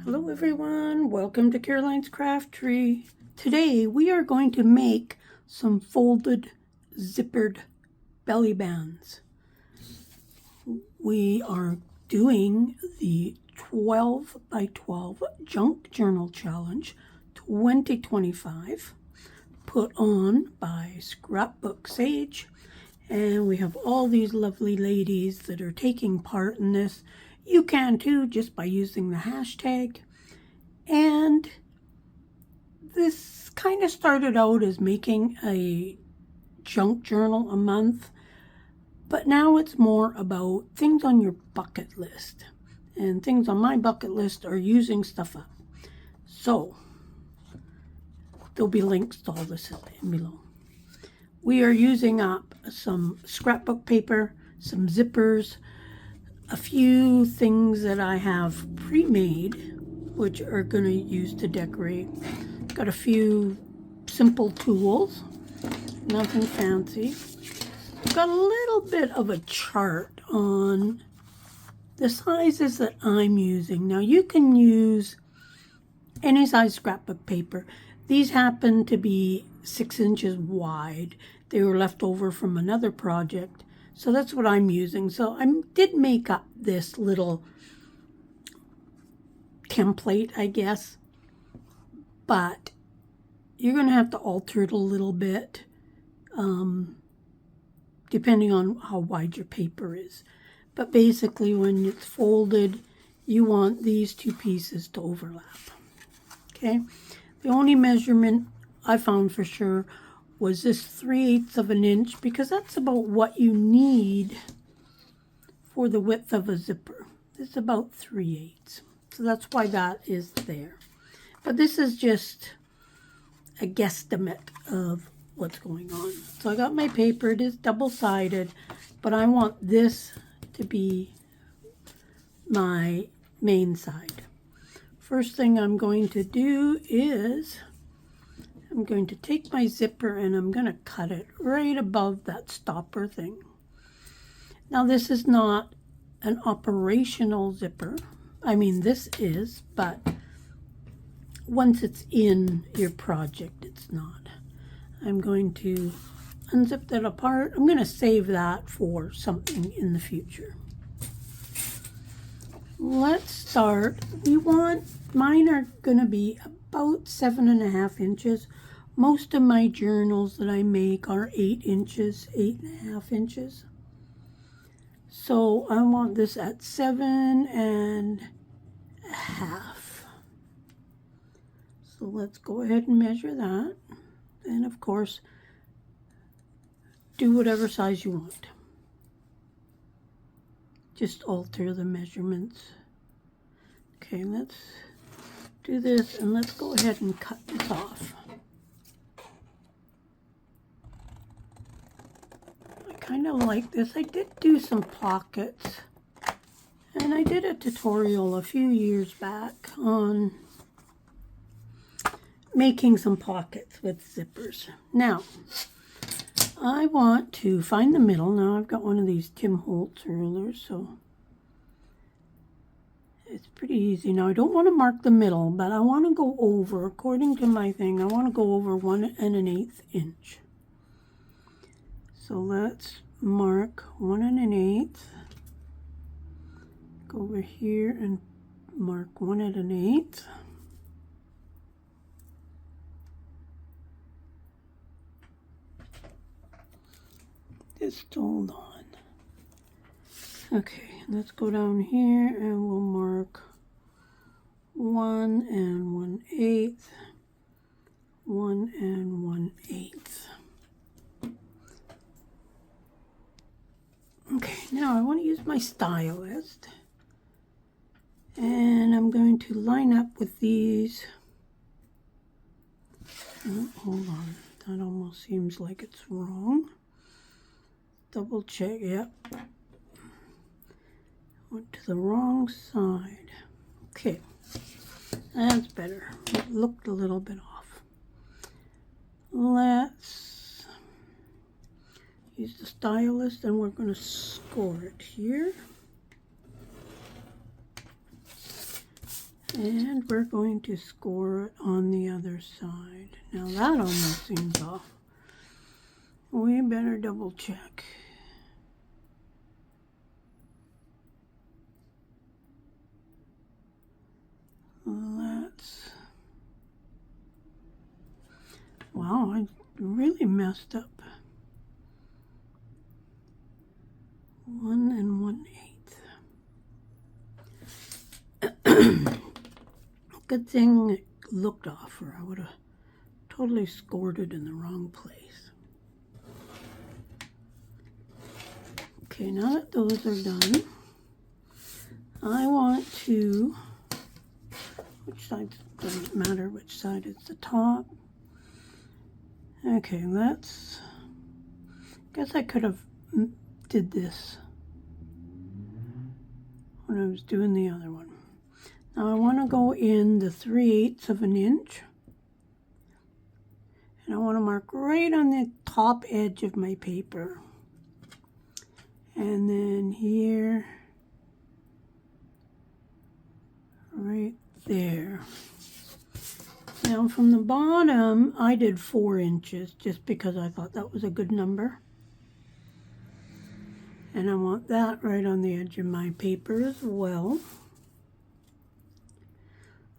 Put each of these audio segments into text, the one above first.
Hello everyone, welcome to Caroline's Craft Tree. Today we are going to make some folded zippered belly bands. We are doing the 12 by 12 Junk Journal Challenge 2025 put on by Scrapbook Sage, and we have all these lovely ladies that are taking part in this. You can too, just by using the hashtag. And this kind of started out as making a junk journal a month, but now it's more about things on your bucket list. And things on my bucket list are using stuff up. So there'll be links to all this below. We are using up some scrapbook paper, some zippers, a few things that I have pre-made, which are going to use to decorate. Got a few simple tools, nothing fancy. Got a little bit of a chart on the sizes that I'm using. Now you can use any size scrapbook paper. These happen to be 6 inches wide. They were left over from another project. So that's what I'm using. So I did make up this little template, I guess, but you're going to have to alter it a little bit depending on how wide your paper is. But basically when it's folded, you want these two pieces to overlap. Okay, the only measurement I found for sure was this 3/8 of an inch, because that's about what you need for the width of a zipper. It's about 3/8. So that's why that is there. But this is just a guesstimate of what's going on. So I got my paper. It is double-sided, but I want this to be my main side. First thing I'm going to do is I'm going to take my zipper and I'm going to cut it right above that stopper thing. Now this is not an operational zipper. I mean, this is, but once it's in your project, it's not. I'm going to unzip that apart. I'm going to save that for something in the future. Let's start. Mine are going to be about 7.5 inches. Most of my journals that I make are 8 inches, 8.5 inches. So I want this at 7.5. So let's go ahead and measure that. And of course, do whatever size you want. Just alter the measurements. Okay, let's do this and let's go ahead and cut this off. I kind of like this. I did do some pockets, and I did a tutorial a few years back on making some pockets with zippers. Now, I want to find the middle. Now I've got one of these Tim Holtz rulers, so it's pretty easy. Now I don't want to mark the middle, but I want to go over, according to my thing, I want to go over 1 1/8 inch. So let's mark 1 1/8. Go over here and mark 1 1/8. Just hold on. Okay, let's go down here and we'll mark 1 1/8, 1 1/8. Okay, now I want to use my stylist, and I'm going to line up with these. Oh, hold on, that almost seems like it's wrong. Double check, yep. Went to the wrong side. Okay, that's better. It looked a little bit off. Let's use the stylus and we're going to score it here. And we're going to score it on the other side. Now that almost seems off. We better double check. Wow, I really messed up. 1 1/8. Good thing it looked off, or I would have totally scored it in the wrong place. Okay, now that those are done, I want to, which side, doesn't matter which side is the top. Okay, guess I could have did this when I was doing the other one. Now I want to go in the 3/8 of an inch, and I want to mark right on the top edge of my paper, and then here, right there. Now from the bottom, I did 4 inches just because I thought that was a good number. And I want that right on the edge of my paper as well.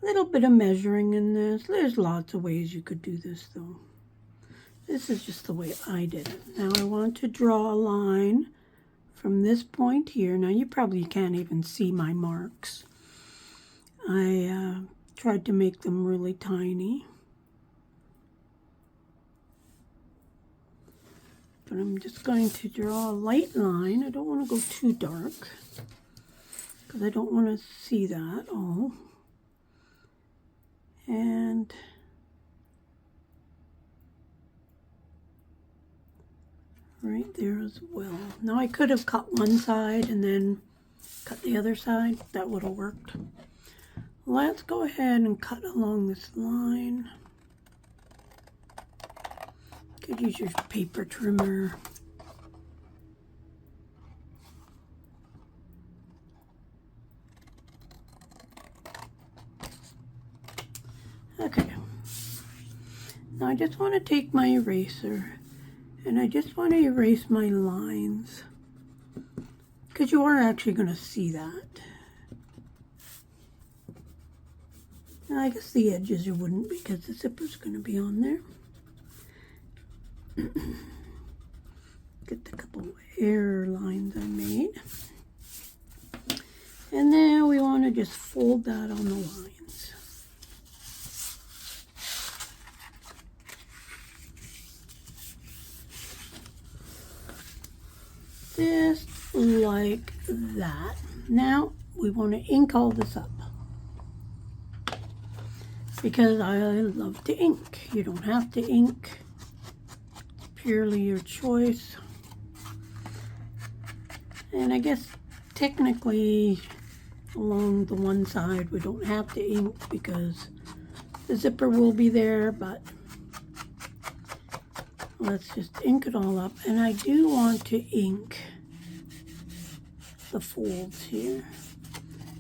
A little bit of measuring in this. There's lots of ways you could do this though. This is just the way I did it. Now I want to draw a line from this point here. Now you probably can't even see my marks. I tried to make them really tiny. But I'm just going to draw a light line. I don't want to go too dark because I don't want to see that all. And right there as well. Now I could have cut one side and then cut the other side. That would have worked. Let's go ahead and cut along this line. You could use your paper trimmer. Okay. Now I just want to take my eraser and I just want to erase my lines because you are actually going to see that. I guess the edges you wouldn't because the zipper's going to be on there. Get the couple error lines I made. And then we want to just fold that on the lines. Just like that. Now we want to ink all this up. Because I love to ink. You don't have to ink. It's purely your choice. And I guess technically along the one side we don't have to ink because the zipper will be there, but let's just ink it all up. And I do want to ink the folds here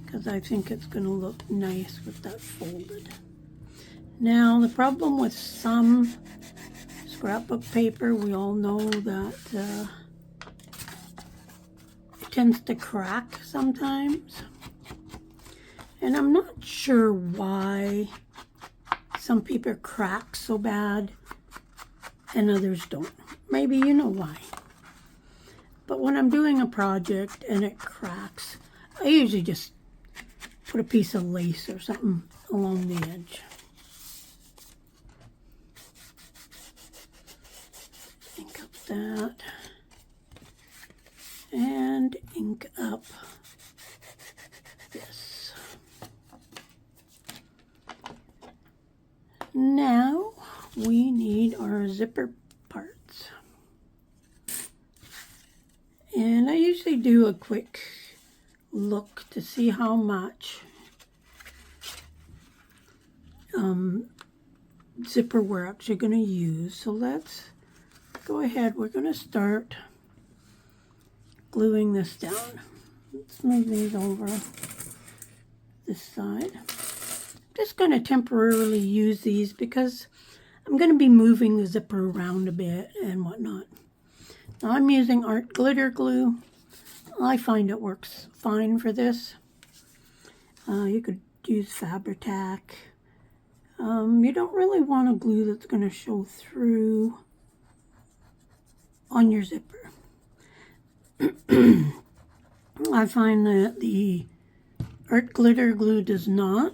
because I think it's going to look nice with that folded. Now, the problem with some scrapbook paper, we all know that it tends to crack sometimes. And I'm not sure why some paper cracks so bad and others don't. Maybe you know why. But when I'm doing a project and it cracks, I usually just put a piece of lace or something along the edge. That and ink up this. Now we need our zipper parts. And I usually do a quick look to see how much zipper we're actually going to use. So let's go ahead, we're going to start gluing this down. Let's move these over this side. just going to temporarily use these because I'm going to be moving the zipper around a bit and whatnot. Now I'm using art glitter glue. I find it works fine for this. You could use Fabri-Tac. You don't really want a glue that's going to show through on your zipper. I find that the art glitter glue does not,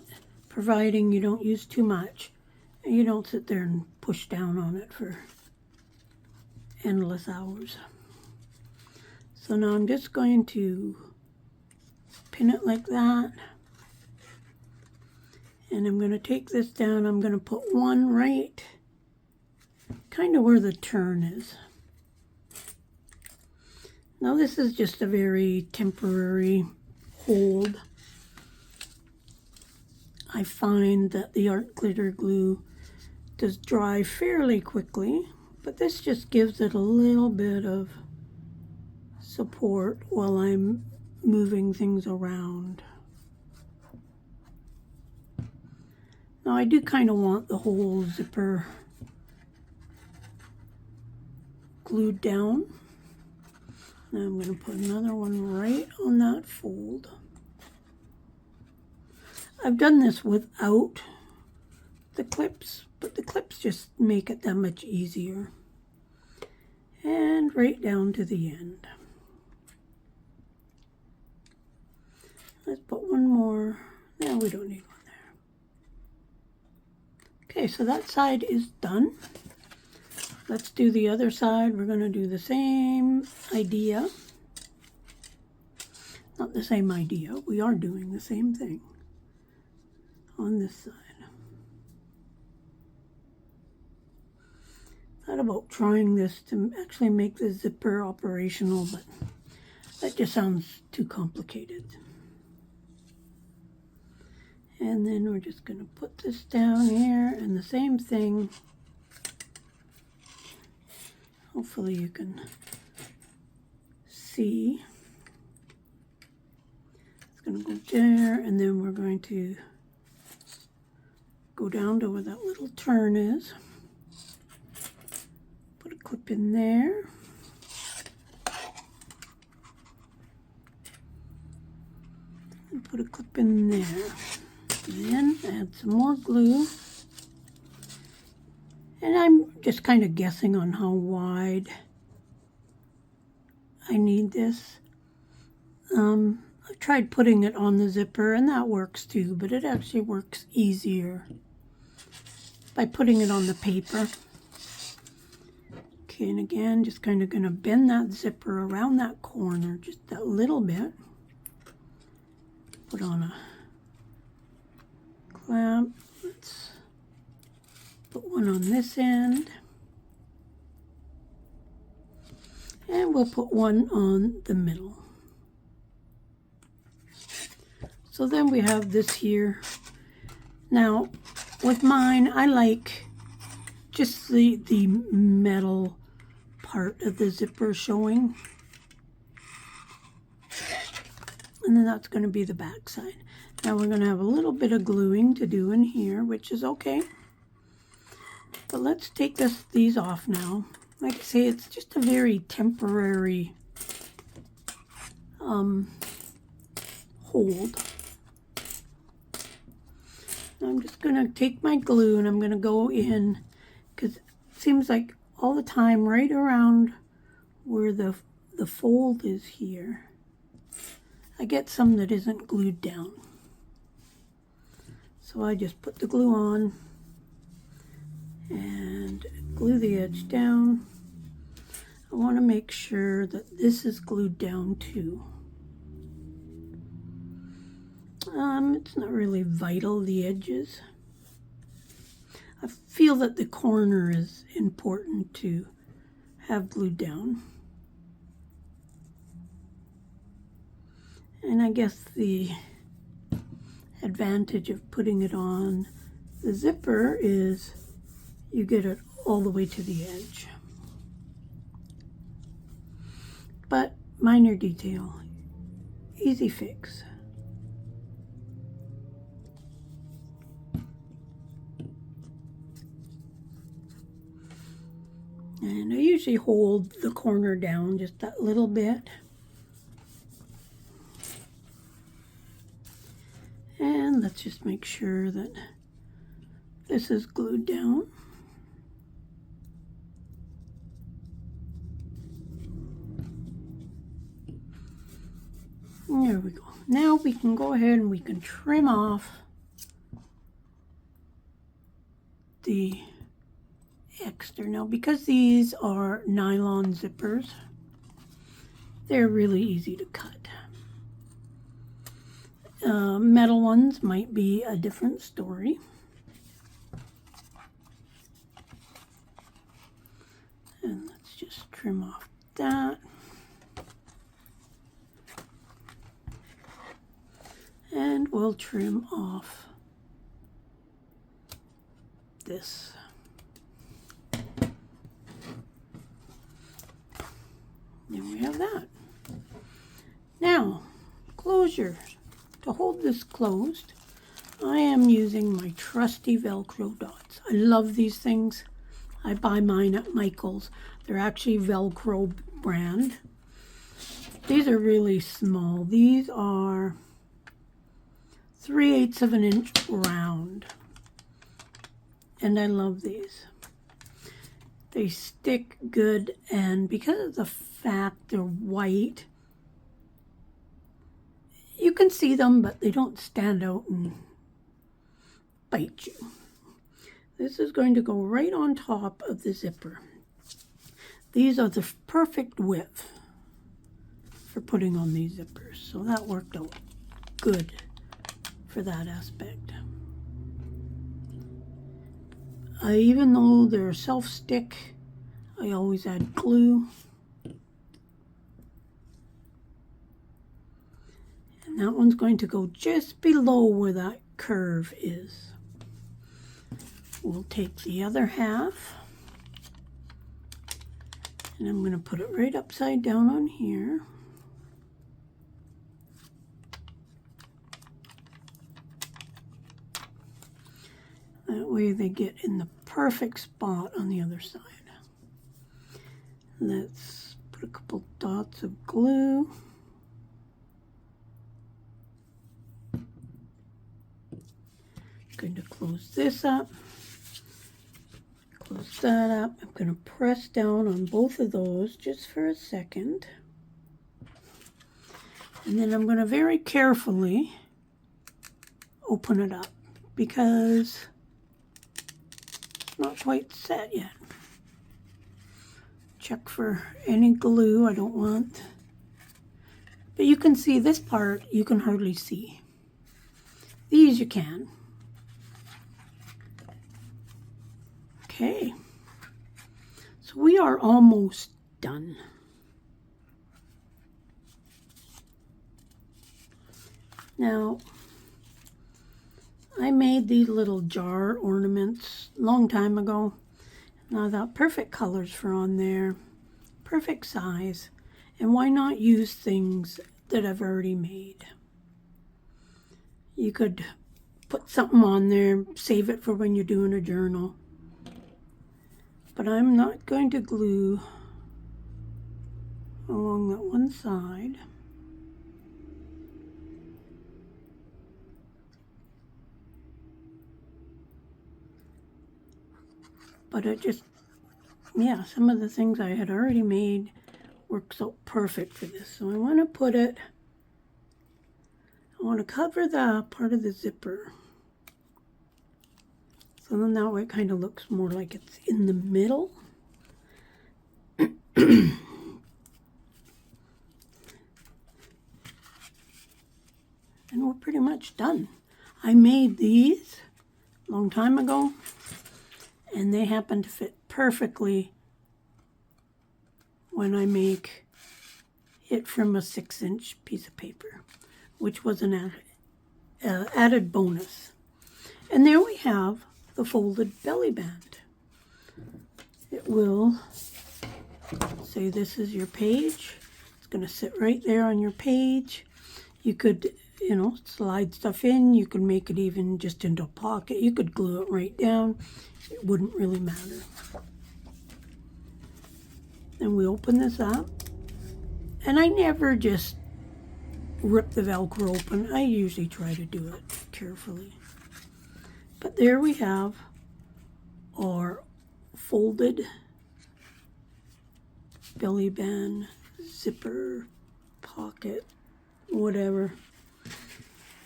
providing you don't use too much. And you don't sit there and push down on it for endless hours. So now I'm just going to pin it like that. And I'm going to take this down. I'm going to put one right kind of where the turn is. Now this is just a very temporary hold. I find that the art glitter glue does dry fairly quickly, but this just gives it a little bit of support while I'm moving things around. Now I do kind of want the whole zipper glued down. Now I'm going to put another one right on that fold. I've done this without the clips, but the clips just make it that much easier. And right down to the end. Let's put one more. No, we don't need one there. Okay, so that side is done. Let's do the other side. We're going to do the same idea. Not the same idea. We are doing the same thing on this side. Thought about trying this to actually make the zipper operational, but that just sounds too complicated. And then we're just going to put this down here and the same thing. Hopefully you can see. It's going to go there, and then we're going to go down to where that little turn is. Put a clip in there. And put a clip in there. Then add some more glue. And I'm just kind of guessing on how wide I need this. I've tried putting it on the zipper, and that works too, but it actually works easier by putting it on the paper. Okay, and again, just kind of going to bend that zipper around that corner just a little bit. Put on a clamp. Let's put one on this end. And we'll put one on the middle. So then we have this here. Now, with mine, I like just the metal part of the zipper showing. And then that's going to be the back side. Now we're going to have a little bit of gluing to do in here, which is okay. But let's take these off now. Like I say, it's just a very temporary hold. Now I'm just going to take my glue and I'm going to go in, because it seems like all the time right around where the fold is here, I get some that isn't glued down. So I just put the glue on and glue the edge down. I want to make sure that this is glued down too. It's not really vital, the edges. I feel that the corner is important to have glued down. And I guess the advantage of putting it on the zipper is you get it all the way to the edge. But minor detail, easy fix. And I usually hold the corner down just that little bit. And let's just make sure that this is glued down. There we go. Now we can go ahead and we can trim off the extra. Now, because these are nylon zippers, they're really easy to cut. Metal ones might be a different story. And let's just trim off that. And we'll trim off this. There we have that. Now, closure. To hold this closed, I am using my trusty Velcro dots. I love these things. I buy mine at Michael's. They're actually Velcro brand. These are really small. These are 3/8 of an inch round. And I love these. They stick good, and because of the fact they're white, you can see them, but they don't stand out and bite you. This is going to go right on top of the zipper. These are the perfect width for putting on these zippers, so that worked out good for that aspect. Even though they're self-stick, I always add glue. And that one's going to go just below where that curve is. We'll take the other half, and I'm going to put it right upside down on here. That way they get in the perfect spot on the other side. Let's put a couple dots of glue. Going to close this up. Close that up. I'm going to press down on both of those just for a second. And then I'm going to very carefully open it up because it's not quite set yet. Check for any glue I don't want. But you can see this part, you can hardly see. These you can. Okay, so we are almost done. Now, I made these little jar ornaments a long time ago. And I thought perfect colors for on there, perfect size, and why not use things that I've already made? You could put something on there, save it for when you're doing a journal. But I'm not going to glue along that one side. But it just, yeah, some of the things I had already made works out perfect for this. So I want to put it, I want to cover the part of the zipper. So then that way it kind of looks more like it's in the middle. And we're pretty much done. I made these a long time ago, and they happen to fit perfectly when I make it from a 6-inch piece of paper, which was an added bonus. And there we have the folded belly band. It will say this is your page. It's going to sit right there on your page. You could, you know, slide stuff in. You could make it even just into a pocket. You could glue it right down. It wouldn't really matter. And we open this up. And I never just rip the Velcro open. I usually try to do it carefully. But there we have our folded belly band, zipper, pocket, whatever.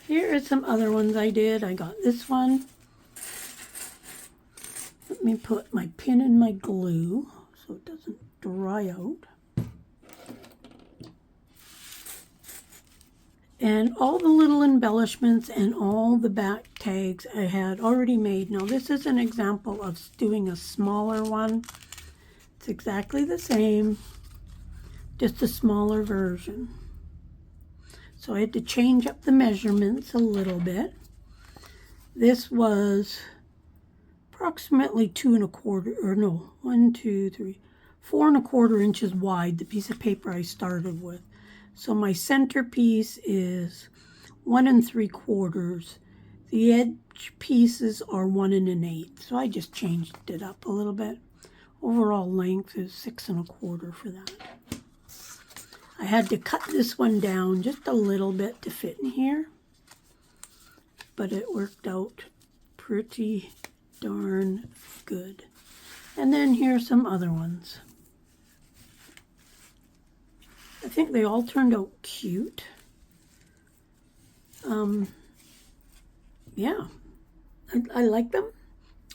Here are some other ones I did. I got this one. Let me put my pin in my glue so it doesn't dry out. And all the little embellishments and all the back tags I had already made. Now this is an example of doing a smaller one. It's exactly the same, just a smaller version. So I had to change up the measurements a little bit. This was approximately 2 1/4, or no, 1, 2, 3, 4 1/4 inches wide, the piece of paper I started with. So my centerpiece is 1 3/4. The edge pieces are 1 1/8. So I just changed it up a little bit. Overall length is 6 1/4 for that. I had to cut this one down just a little bit to fit in here, but it worked out pretty darn good. And then here's some other ones. I think they all turned out cute. Yeah, I like them.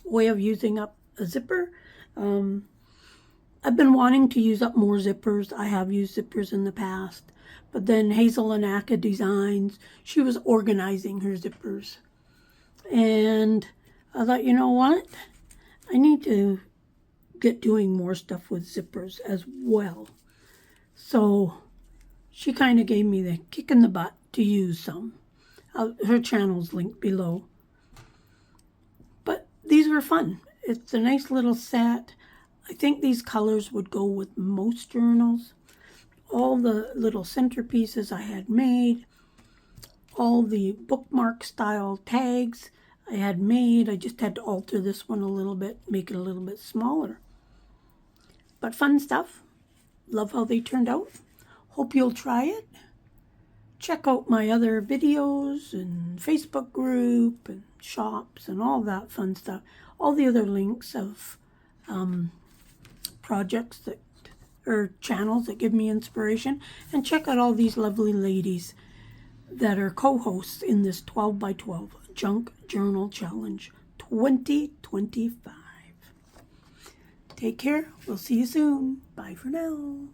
Way of using up a zipper. I've been wanting to use up more zippers. I have used zippers in the past. But then Hazel and Aka Designs, she was organizing her zippers. And I thought, you know what? I need to get doing more stuff with zippers as well. So she kind of gave me the kick in the butt to use some. Her channel's linked below. But these were fun. It's a nice little set. I think these colors would go with most journals. All the little centerpieces I had made. All the bookmark style tags I had made. I just had to alter this one a little bit, make it a little bit smaller. But fun stuff. Love how they turned out. Hope you'll try it. Check out my other videos and Facebook group and shops and all that fun stuff. All the other links of projects that or channels that give me inspiration. And check out all these lovely ladies that are co-hosts in this 12 by 12 Junk Journal Challenge 2025. Take care. We'll see you soon. Bye for now.